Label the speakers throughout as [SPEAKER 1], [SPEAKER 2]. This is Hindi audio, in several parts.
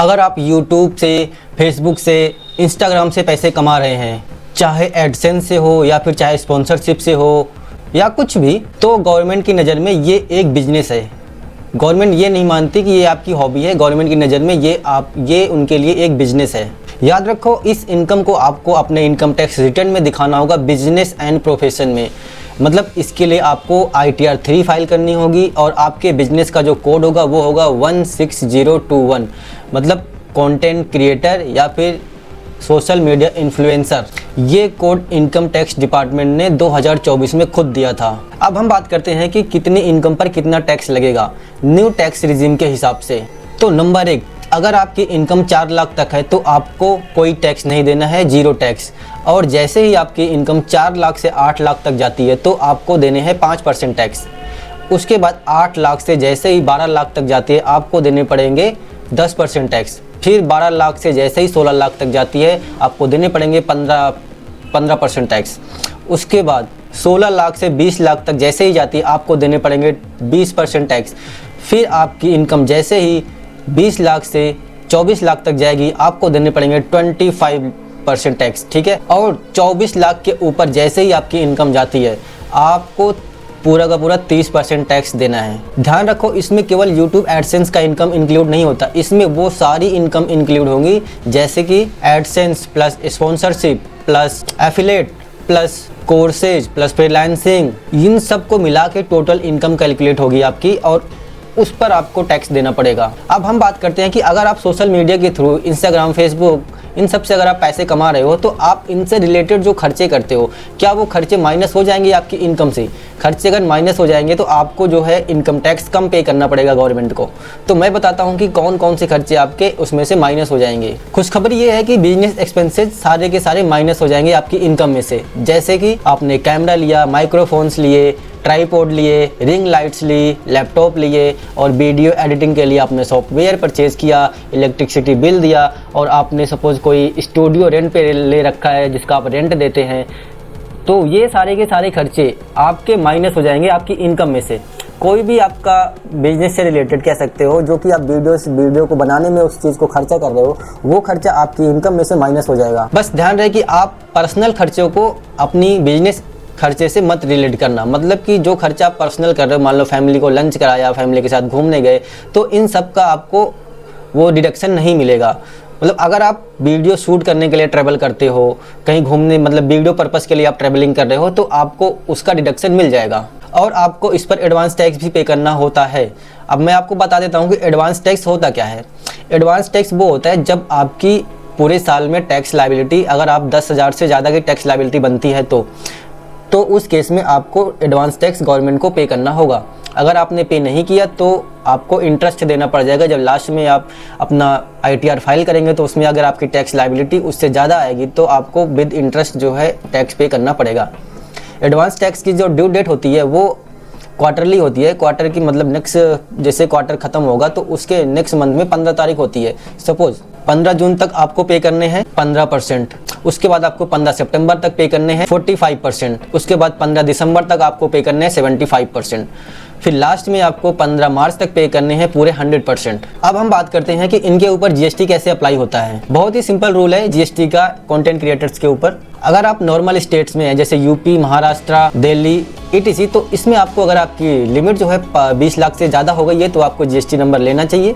[SPEAKER 1] अगर आप यूट्यूब से, फेसबुक से, इंस्टाग्राम से पैसे कमा रहे हैं, चाहे एडसेंस से हो या फिर चाहे स्पॉन्सरशिप से हो या कुछ भी, तो गवर्नमेंट की नज़र में ये एक बिजनेस है। गवर्नमेंट ये नहीं मानती कि ये आपकी हॉबी है, गवर्नमेंट की नज़र में ये उनके लिए एक बिजनेस है। याद रखो, इस इनकम को आपको अपने इनकम टैक्स रिटर्न में दिखाना होगा बिजनेस एंड प्रोफेशन में। मतलब इसके लिए आपको ITR 3 फाइल करनी होगी और आपके बिजनेस का जो कोड होगा वो होगा 16021। मतलब कंटेंट क्रिएटर या फिर सोशल मीडिया इन्फ्लुएंसर। ये कोड इनकम टैक्स डिपार्टमेंट ने 2024 में खुद दिया था। अब हम बात करते हैं कि कितनी इनकम पर कितना टैक्स लगेगा न्यू टैक्स रिजीम के हिसाब से। तो नंबर 1, अगर आपकी इनकम 4 लाख तक है तो आपको कोई टैक्स नहीं देना है, 0 टैक्स। और जैसे ही आपकी इनकम 4 लाख से 8 लाख तक जाती है तो आपको देने हैं 5% टैक्स। उसके बाद 8 लाख से जैसे ही 12 लाख तक जाती है आपको देने पड़ेंगे 10% टैक्स। फिर 12 लाख से जैसे ही 16 लाख तक जाती है आपको देने पड़ेंगे 15% टैक्स। उसके बाद 16 लाख से 20 लाख तक जैसे ही जाती है आपको देने पड़ेंगे 20% टैक्स। फिर आपकी इनकम जैसे ही 20 लाख से 24 लाख तक जाएगी आपको देने पड़ेंगे 25% टैक्स, ठीक है। और 24 लाख के ऊपर जैसे ही आपकी इनकम जाती है आपको पूरा का पूरा 30% टैक्स देना है। ध्यान रखो, इसमें केवल YouTube एडसेंस का इनकम इंक्लूड नहीं होता, इसमें वो सारी इनकम इंक्लूड होंगी जैसे कि AdSense plus sponsorship plus affiliate plus courses plus freelancing, इन सब को मिला के टोटल इनकम कैलकुलेट होगी आपकी और उस पर आपको टैक्स देना पड़ेगा। अब हम बात करते हैं कि अगर आप सोशल मीडिया के थ्रू इंस्टाग्राम, फेसबुक, इन सब से अगर आप पैसे कमा रहे हो तो आप इनसे रिलेटेड जो खर्चे करते हो क्या वो खर्चे माइनस हो जाएंगे आपकी इनकम से? खर्चे अगर माइनस हो जाएंगे तो आपको जो है इनकम टैक्स कम पे करना पड़ेगा गवर्नमेंट को। तो मैं बताता हूँ कि कौन कौन से खर्चे आपके उसमें से माइनस हो जाएंगे। खुशखबरी ये है कि बिजनेस एक्सपेंसेस सारे के सारे माइनस हो जाएंगे आपकी इनकम में से। जैसे कि आपने कैमरा लिया, माइक्रोफोन्स लिए, ट्राईपोड लिए, रिंग लाइट्स ली, लैपटॉप लिए और वीडियो एडिटिंग के लिए आपने सॉफ्टवेयर परचेज किया, इलेक्ट्रिसिटी बिल दिया और आपने सपोज कोई स्टूडियो रेंट पे ले रखा है जिसका आप रेंट देते हैं, तो ये सारे के सारे खर्चे आपके माइनस हो जाएंगे आपकी इनकम में से। कोई भी आपका बिजनेस से रिलेटेड कह सकते हो जो कि आप वीडियो को बनाने में उस चीज़ को खर्चा कर रहे हो, वो खर्चा आपकी इनकम में से माइनस हो जाएगा। बस ध्यान रहे कि आप पर्सनल खर्चों को अपनी बिजनेस खर्चे से मत रिलेट करना। मतलब कि जो खर्चा आप पर्सनल कर रहे हो, मान लो फैमिली को लंच कराया, फैमिली के साथ घूमने गए, तो इन सब का आपको वो डिडक्शन नहीं मिलेगा। मतलब अगर आप वीडियो शूट करने के लिए ट्रैवल करते हो, कहीं घूमने, मतलब वीडियो पर्पस के लिए आप ट्रैवलिंग कर रहे हो, तो आपको उसका डिडक्शन मिल जाएगा और आपको इस पर एडवांस टैक्स भी पे करना होता है। अब मैं आपको बता देता हूँ कि एडवांस टैक्स होता क्या है। एडवांस टैक्स वो होता है जब आपकी पूरे साल में टैक्स लायबिलिटी, अगर आप 10,000 से ज़्यादा की टैक्स लायबिलिटी बनती है तो उस केस में आपको एडवांस टैक्स गवर्नमेंट को पे करना होगा। अगर आपने पे नहीं किया तो आपको इंटरेस्ट देना पड़ जाएगा। जब लास्ट में आप अपना ITR फाइल करेंगे तो उसमें अगर आपकी टैक्स लायबिलिटी उससे ज़्यादा आएगी तो आपको विद इंटरेस्ट जो है टैक्स पे करना पड़ेगा। एडवांस टैक्स की जो ड्यू डेट होती है वो क्वार्टरली होती है। क्वार्टर की मतलब नेक्स्ट, जैसे क्वार्टर खत्म होगा तो उसके नेक्स्ट मंथ में 15 तारीख होती है। सपोज 15 जून तक आपको पे करने हैं 15%, उसके बाद आपको 15 सितंबर तक पे करने हैं 45%, उसके बाद 15 दिसंबर तक आपको पे करने हैं 75%, फिर लास्ट में आपको 15 मार्च तक पे करने हैं पूरे 100%। अब हम बात करते हैं कि इनके ऊपर GST कैसे अप्लाई होता है। बहुत ही सिंपल रूल है GST का कंटेंट क्रिएटर्स के ऊपर। अगर आप नॉर्मल स्टेट्स में हैं जैसे यूपी, महाराष्ट्र, दिल्ली ETC, तो इसमें आपको अगर आपकी लिमिट जो है 20 लाख से ज़्यादा हो गई है तो आपको GST नंबर लेना चाहिए।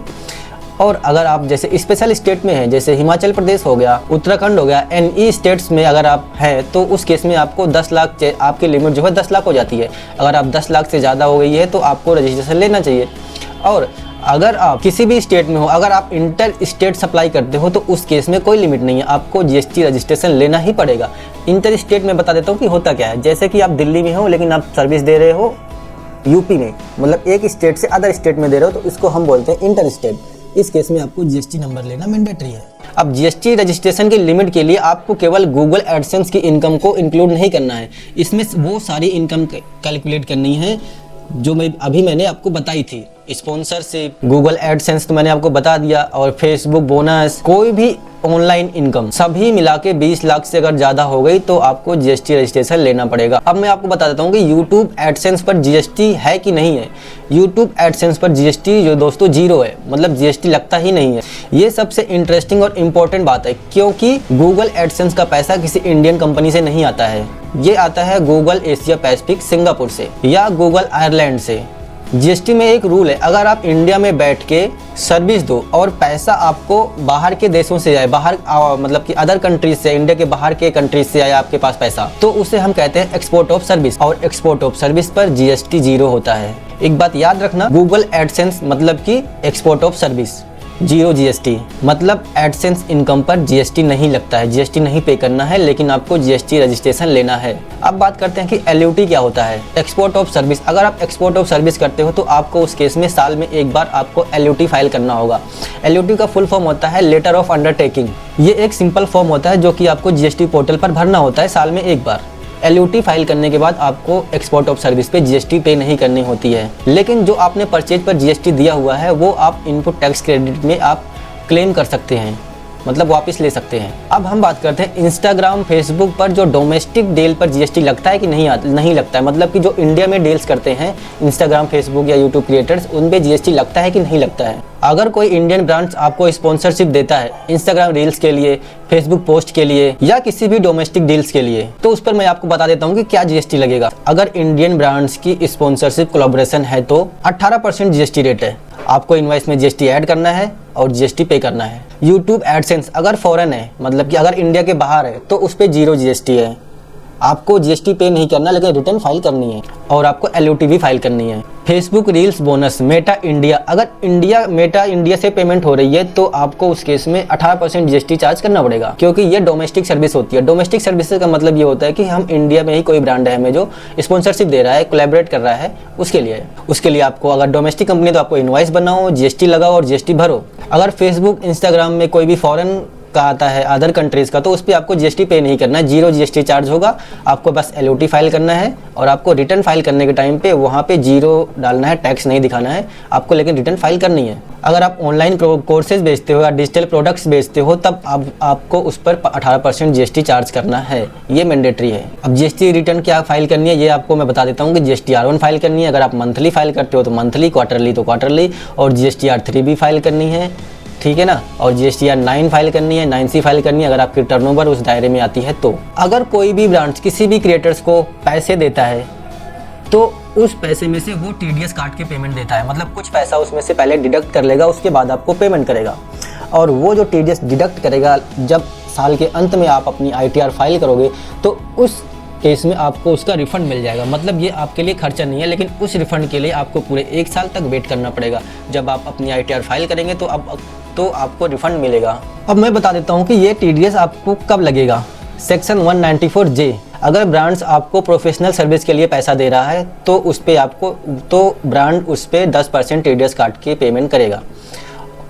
[SPEAKER 1] और अगर आप जैसे स्पेशल स्टेट में हैं जैसे हिमाचल प्रदेश हो गया, उत्तराखंड हो गया, NE स्टेट्स में अगर आप हैं तो उस केस में आपको 10 लाख, आपकी लिमिट जो है 10 लाख हो जाती है। अगर आप 10 लाख से ज़्यादा हो गई है तो आपको रजिस्ट्रेशन लेना चाहिए। और अगर आप किसी भी स्टेट में हो, अगर आप इंटर स्टेट सप्लाई करते हो तो उस केस में कोई लिमिट नहीं है, आपको GST रजिस्ट्रेशन लेना ही पड़ेगा। इंटर स्टेट में बता देता हूँ कि होता क्या है। जैसे कि आप दिल्ली में हो लेकिन आप सर्विस दे रहे हो यूपी में, मतलब एक स्टेट से अदर स्टेट में दे रहे हो, तो इसको हम बोलते हैं इंटर स्टेट। इस केस में आपको GST नंबर लेना मैंडेटरी है। अब GST रजिस्ट्रेशन की लिमिट के लिए आपको केवल गूगल एडसेंस की इनकम को इंक्लूड नहीं करना है, इसमें वो सारी इनकम कैलकुलेट करनी है जो मैंने आपको बताई थी। स्पॉन्सरशिप, गूगल एडसेंस तो मैंने आपको बता दिया, और फेसबुक बोनस, कोई भी ऑनलाइन इनकम सभी मिला के 20 लाख से अगर ज़्यादा हो गई तो आपको जीएसटी रजिस्ट्रेशन लेना पड़ेगा। अब मैं आपको बता देता हूँ कि यूट्यूब एडसेंस पर जीएसटी है कि नहीं है। यूट्यूब एडसेंस पर जीएसटी जो दोस्तों जीरो है, मतलब जीएसटी लगता ही नहीं है। ये सबसे इंटरेस्टिंग और इम्पोर्टेंट बात है, क्योंकि गूगल एडसेंस का पैसा किसी इंडियन कंपनी से नहीं आता है। ये आता है गूगल एशिया पैसिफिक सिंगापुर से या गूगल आयरलैंड से। जीएसटी में एक रूल है, अगर आप इंडिया में बैठ के सर्विस दो और पैसा आपको बाहर के देशों से आए, बाहर मतलब कि अदर कंट्रीज से, इंडिया के बाहर के कंट्रीज से आए आपके पास पैसा, तो उसे हम कहते हैं एक्सपोर्ट ऑफ सर्विस। और एक्सपोर्ट ऑफ सर्विस पर जीएसटी जीरो होता है। एक बात याद रखना, गूगल एडसेंस मतलब कि export of service, zero GST, मतलब एडसेंस इनकम पर जीएसटी नहीं लगता है, जीएसटी नहीं पे करना है, लेकिन आपको जीएसटी रजिस्ट्रेशन लेना है। अब बात करते हैं कि एलयूटी क्या होता है, एक्सपोर्ट ऑफ सर्विस। अगर आप एक्सपोर्ट ऑफ सर्विस करते हो तो आपको उस केस में साल में एक बार आपको एलयूटी फाइल करना होगा। एलयूटी का फुल फॉर्म होता है लेटर ऑफ अंडरटेकिंग। ये एक सिंपल फॉर्म होता है जो कि आपको जीएसटी पोर्टल पर भरना होता है साल में एक बार। एलयूटी फाइल करने के बाद आपको एक्सपोर्ट ऑफ सर्विस पे जीएसटी पे नहीं करनी होती है, लेकिन जो आपने परचेज पर जीएसटी दिया हुआ है वो आप इनपुट टैक्स क्रेडिट में आप क्लेम कर सकते हैं, मतलब वापस ले सकते हैं। अब हम बात करते हैं इंस्टाग्राम फेसबुक पर जो डोमेस्टिक डील पर जीएसटी लगता है कि नहीं लगता है, मतलब कि जो इंडिया में डील्स करते हैं इंस्टाग्राम फेसबुक या यूट्यूब क्रिएटर्स, उन पे जीएसटी लगता है कि नहीं लगता है। अगर कोई इंडियन ब्रांड्स आपको स्पॉन्सरशिप देता है इंस्टाग्राम रील्स के लिए, फेसबुक पोस्ट के लिए या किसी भी डोमेस्टिक डील्स के लिए, तो उस पर मैं आपको बता देता हूँ कि क्या जीएसटी लगेगा। अगर इंडियन ब्रांड्स की स्पॉन्सरशिप कोलैबोरेशन है तो 18% जीएसटी रेट है। आपको इनवॉइस में जीएसटी ऐड करना है और जीएसटी पे करना है। यूट्यूब एडसेंस अगर फॉरेन है, मतलब कि अगर इंडिया के बाहर है, तो उस पर जीरो जीएसटी है। आपको जीएसटी पे नहीं करना, लेकिन रिटर्न फाइल करनी है और आपको एलयूटी भी फाइल करनी है। Facebook reels bonus Meta India, अगर मेटा इंडिया से पेमेंट हो रही है तो आपको उस केस में 18% जीएसटी चार्ज करना पड़ेगा, क्योंकि ये डोमेस्टिक सर्विस होती है। डोमेस्टिक सर्विस का मतलब ये होता है कि हम इंडिया में ही कोई ब्रांड है हमें जो स्पॉन्सरशिप दे रहा है, कोलैबोरेट कर रहा है, उसके लिए आपको, अगर डोमेस्टिक कंपनी तो आपको इनवॉइस बनाओ, जीएसटी लगाओ और जीएसटी भरो। अगर फेसबुक इंस्टाग्राम में कोई भी फॉरेन का आता है अदर कंट्रीज का, तो उस पर आपको जीएसटी पे नहीं करना है, जीरो जीएसटी चार्ज होगा। आपको बस एलयूटी फाइल करना है और आपको रिटर्न फाइल करने के टाइम पे वहाँ पे जीरो डालना है, टैक्स नहीं दिखाना है आपको, लेकिन रिटर्न फाइल करनी है। अगर आप ऑनलाइन कोर्सेज बेचते हो या डिजिटल प्रोडक्ट्स बेचते हो तब आपको उस पर 18% जीएसटी चार्ज करना है, ये मैंडेटरी है। अब जीएसटी रिटर्न क्या फाइल करनी है ये आपको मैं बता देता हूँ कि GSTR1 फाइल करनी है। अगर आप मंथली फाइल करते हो तो मंथली, क्वार्टरली तो क्वार्टरली, और GSTR3 भी फाइल करनी है, ठीक है ना। और GSTR9 फाइल करनी है, 9C फाइल करनी है अगर आपकी टर्नओवर उस दायरे में आती है तो। अगर कोई भी ब्रांड किसी भी क्रिएटर्स को पैसे देता है तो उस पैसे में से वो टीडीएस काट के पेमेंट देता है, मतलब कुछ पैसा उसमें से पहले डिडक्ट कर लेगा, उसके बाद आपको पेमेंट करेगा। और वो जो टीडीएस डिडक्ट करेगा, जब साल के अंत में आप अपनी ITR फाइल करोगे तो उस केस में आपको उसका रिफंड मिल जाएगा। मतलब ये आपके लिए खर्चा नहीं है, लेकिन उस रिफंड के लिए आपको पूरे 1 साल तक वेट करना पड़ेगा। जब आप अपनी ITR फाइल करेंगे तो आपको रिफंड मिलेगा। अब मैं बता देता हूँ कि ये टीडीएस आपको कब लगेगा। सेक्शन 194J, अगर ब्रांड्स आपको प्रोफेशनल सर्विस के लिए पैसा दे रहा है तो उस पर ब्रांड उस पर 10% टीडीएस काट के पेमेंट करेगा।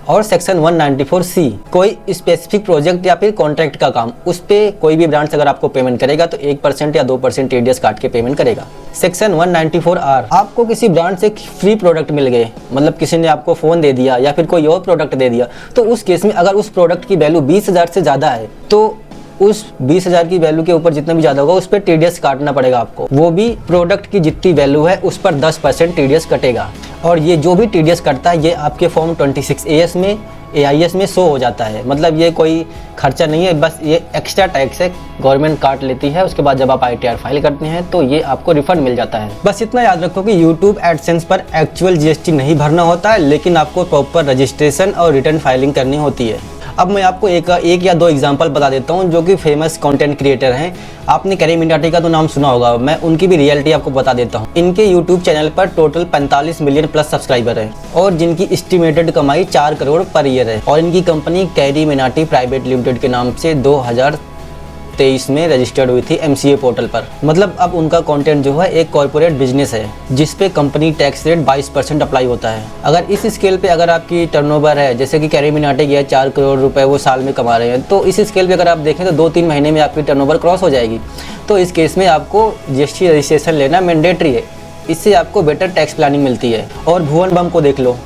[SPEAKER 1] और सेक्शन 194C, कोई स्पेसिफिक प्रोजेक्ट या फिर कॉन्ट्रैक्ट का काम, उस पर कोई भी ब्रांड्स अगर आपको पेमेंट करेगा तो 1% या 2% टीडीएस काट के पेमेंट करेगा। सेक्शन 194R, आपको किसी ब्रांड से फ्री प्रोडक्ट मिल गए, मतलब किसी ने आपको फ़ोन दे दिया या फिर कोई और प्रोडक्ट दे दिया, तो उस केस में अगर उस प्रोडक्ट की वैल्यू 20,000 से ज़्यादा है तो उस 20,000 की वैल्यू के ऊपर जितना भी ज़्यादा होगा उस पर टीडीएस काटना पड़ेगा आपको। वो भी प्रोडक्ट की जितनी वैल्यू है उस पर 10% टीडीएस कटेगा। और ये जो भी टीडीएस कटता है ये आपके फॉर्म 26AS में, AIS में शो हो जाता है। मतलब ये कोई खर्चा नहीं है, बस ये एक्स्ट्रा टैक्स है, गवर्नमेंट काट लेती है। उसके बाद जब आप ITR फाइल करते हैं तो ये आपको रिफंड मिल जाता है। बस इतना याद रखो कि यूट्यूब एडसेंस पर एक्चुअल जीएसटी नहीं भरना होता है, लेकिन आपको प्रॉपर रजिस्ट्रेशन और रिटर्न फाइलिंग करनी होती है। अब मैं आपको एक या दो एग्जांपल बता देता हूं जो कि फेमस कंटेंट क्रिएटर हैं। आपने कैरी मिनाटी का तो नाम सुना होगा, मैं उनकी भी रियलिटी आपको बता देता हूं। इनके यूट्यूब चैनल पर टोटल 45 मिलियन प्लस सब्सक्राइबर हैं और जिनकी एस्टिमेटेड कमाई 4 करोड़ पर ईयर है। और इनकी company carry Minati private limited के नाम से 2023 में रजिस्टर्ड हुई थी MCA पोर्टल पर। मतलब अब उनका कंटेंट जो है एक कॉर्पोरेट बिजनेस है जिसपे कंपनी टैक्स रेट 22% अप्लाई होता है। अगर इस स्केल पे अगर आपकी टर्नओवर है, जैसे कि कैरी मिनाटी की है 4 करोड़ रुपए वो साल में कमा रहे हैं, तो इस स्केल पे अगर आप देखें तो 2-3 महीने में आपकी टर्नओवर क्रॉस हो जाएगी। तो इस केस में आपको GST रजिस्ट्रेशन लेना मैंडेटरी है, इससे आपको बेटर टैक्स प्लानिंग मिलती है। और भुवन बम को देख लो,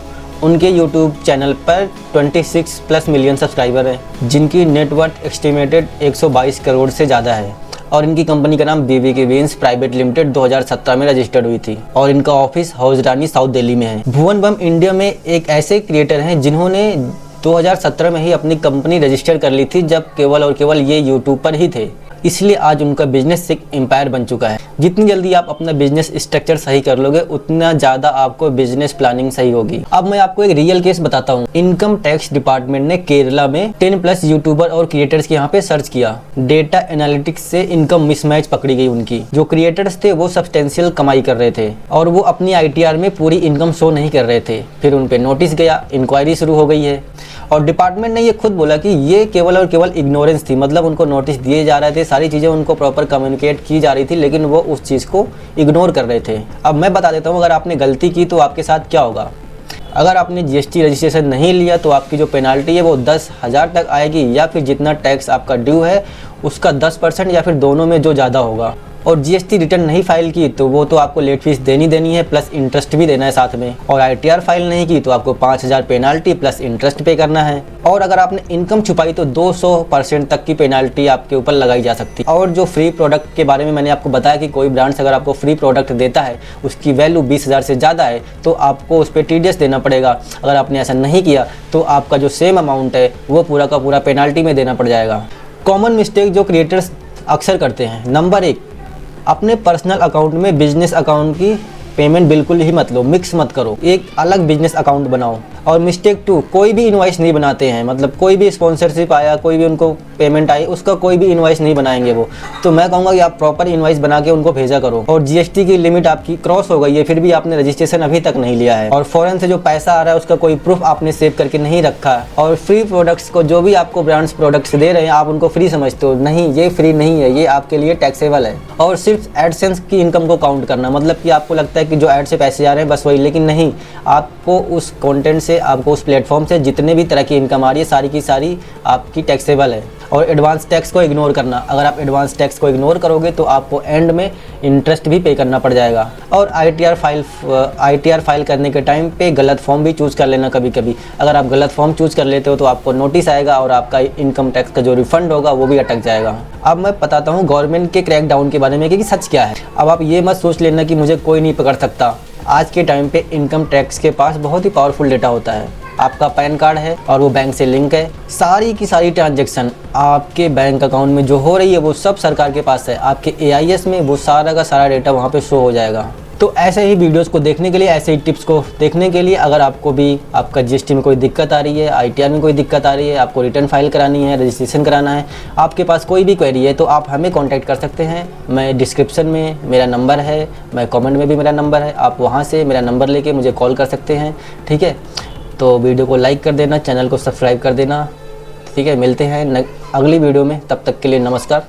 [SPEAKER 1] उनके यूट्यूब चैनल पर 26 प्लस मिलियन सब्सक्राइबर हैं, जिनकी नेटवर्थ एस्टिमेटेड 122 करोड़ से ज़्यादा है। और इनकी कंपनी का नाम BBK Beans प्राइवेट लिमिटेड 2017 में रजिस्टर्ड हुई थी और इनका ऑफिस हाउस रानी साउथ दिल्ली में है। भुवन बम इंडिया में एक ऐसे क्रिएटर हैं जिन्होंने 2017 में ही अपनी कंपनी रजिस्टर कर ली थी, जब केवल और केवल ये यूट्यूब पर ही थे। इसलिए आज उनका बिजनेस एक एम्पायर बन चुका है। जितनी जल्दी आप अपना बिजनेस स्ट्रक्चर सही कर लोगे, उतना ज़्यादा आपको बिजनेस प्लानिंग सही होगी। अब मैं आपको एक रियल केस बताता हूँ। इनकम टैक्स डिपार्टमेंट ने केरला में 10 प्लस यूट्यूबर और क्रिएटर्स के यहाँ पे सर्च किया। डेटा एनालिटिक्स से इनकम मिसमैच पकड़ी गई उनकी। जो क्रिएटर्स थे वो सब्सटेंशियल कमाई कर रहे थे और वो अपनी ITR में पूरी इनकम शो नहीं कर रहे थे। फिर उन पे नोटिस गया, इंक्वायरी शुरू हो गई है और डिपार्टमेंट ने ये खुद बोला कि ये केवल और केवल इग्नोरेंस थी। मतलब उनको नोटिस दिए जा रहे थे, सारी चीज़ें उनको प्रॉपर कम्युनिकेट की जा रही थी, लेकिन वो उस चीज़ को इग्नोर कर रहे थे। अब मैं बता देता हूँ, अगर आपने गलती की तो आपके साथ क्या होगा। अगर आपने GST रजिस्ट्रेशन नहीं लिया तो आपकी जो पेनाल्टी है वो 10,000 तक आएगी, या फिर जितना टैक्स आपका ड्यू है उसका 10% या फिर दोनों में जो ज़्यादा होगा। और GST रिटर्न नहीं फाइल की तो वो तो आपको लेट फीस देनी है, प्लस इंटरेस्ट भी देना है साथ में। और ITR फाइल नहीं की तो आपको 5,000 पेनाल्टी प्लस इंटरेस्ट पे करना है। और अगर आपने इनकम छुपाई तो 200% तक की पेनाल्टी आपके ऊपर लगाई जा सकती है। और जो फ्री प्रोडक्ट के बारे में मैंने आपको बताया कि कोई ब्रांड्स अगर आपको फ्री प्रोडक्ट देता है, उसकी वैल्यू 20,000 से ज़्यादा है तो आपको उस पर TDS देना पड़ेगा। अगर आपने ऐसा नहीं किया तो आपका जो सेम अमाउंट है वो पूरा का पूरा पेनाल्टी में देना पड़ जाएगा। कॉमन मिस्टेक जो क्रिएटर्स अक्सर करते हैं, नंबर 1, अपने पर्सनल अकाउंट में बिजनेस अकाउंट की पेमेंट बिल्कुल ही मत लो, मिक्स मत करो, एक अलग बिजनेस अकाउंट बनाओ। और मिस्टेक 2, कोई भी इनवॉइस नहीं बनाते हैं। मतलब कोई भी स्पॉन्सरशिप आया, कोई भी उनको पेमेंट आई, उसका कोई भी इनवॉइस नहीं बनाएंगे वो। तो मैं कहूँगा कि आप प्रॉपर इनवॉइस बना के उनको भेजा करो। और GST की लिमिट आपकी क्रॉस हो गई है, फिर भी आपने रजिस्ट्रेशन अभी तक नहीं लिया है और फॉरेन से जो पैसा आ रहा है उसका कोई प्रूफ आपने सेव करके नहीं रखा है। और फ्री प्रोडक्ट्स को, जो भी आपको ब्रांड्स प्रोडक्ट्स दे रहे हैं, आप उनको फ्री समझते हो। नहीं, ये फ्री नहीं है, ये आपके लिए टैक्सेबल है। और सिर्फ एडसेंस की इनकम को काउंट करना, मतलब कि आपको लगता है कि जो एड से पैसे आ रहे हैं बस वही, लेकिन नहीं, आपको उस कंटेंट से, आपको उस प्लेटफॉर्म से जितने भी तरह की इनकम आ रही है सारी की सारी आपकी टैक्सेबल है। और एडवांस टैक्स को इग्नोर करना, अगर आप एडवांस टैक्स को इग्नोर करोगे तो आपको एंड में इंटरेस्ट भी पे करना पड़ जाएगा। और ITR फाइल करने के टाइम पे गलत फॉर्म भी चूज़ कर लेना कभी कभी। अगर आप गलत फॉर्म चूज़ कर लेते हो तो आपको नोटिस आएगा और आपका इनकम टैक्स का जो रिफंड होगा वो भी अटक जाएगा। अब मैं बताता हूँ गवर्नमेंट के क्रैकडाउन के बारे में कि सच क्या है। अब आप ये मत सोच लेना कि मुझे कोई नहीं पकड़ सकता। आज के टाइम पे इनकम टैक्स के पास बहुत ही पावरफुल डेटा होता है। आपका पैन कार्ड है और वो बैंक से लिंक है, सारी की सारी ट्रांजैक्शन आपके बैंक अकाउंट में जो हो रही है वो सब सरकार के पास है। आपके AIS में वो सारा का सारा डेटा वहाँ पे शो हो जाएगा। तो ऐसे ही वीडियोस को देखने के लिए, ऐसे ही टिप्स को देखने के लिए, अगर आपको भी आपका GST में कोई दिक्कत आ रही है, ITR में कोई दिक्कत आ रही है, आपको रिटर्न फाइल करानी है, रजिस्ट्रेशन कराना है, आपके पास कोई भी क्वेरी है तो आप हमें कांटेक्ट कर सकते हैं। मैं डिस्क्रिप्शन में मेरा नंबर है, मैं कमेंट में भी मेरा नंबर है, आप वहाँ से मेरा नंबर लेके मुझे कॉल कर सकते हैं। ठीक है, तो वीडियो को लाइक कर देना, चैनल को सब्सक्राइब कर देना। ठीक है, मिलते हैं अगली वीडियो में, तब तक के लिए नमस्कार।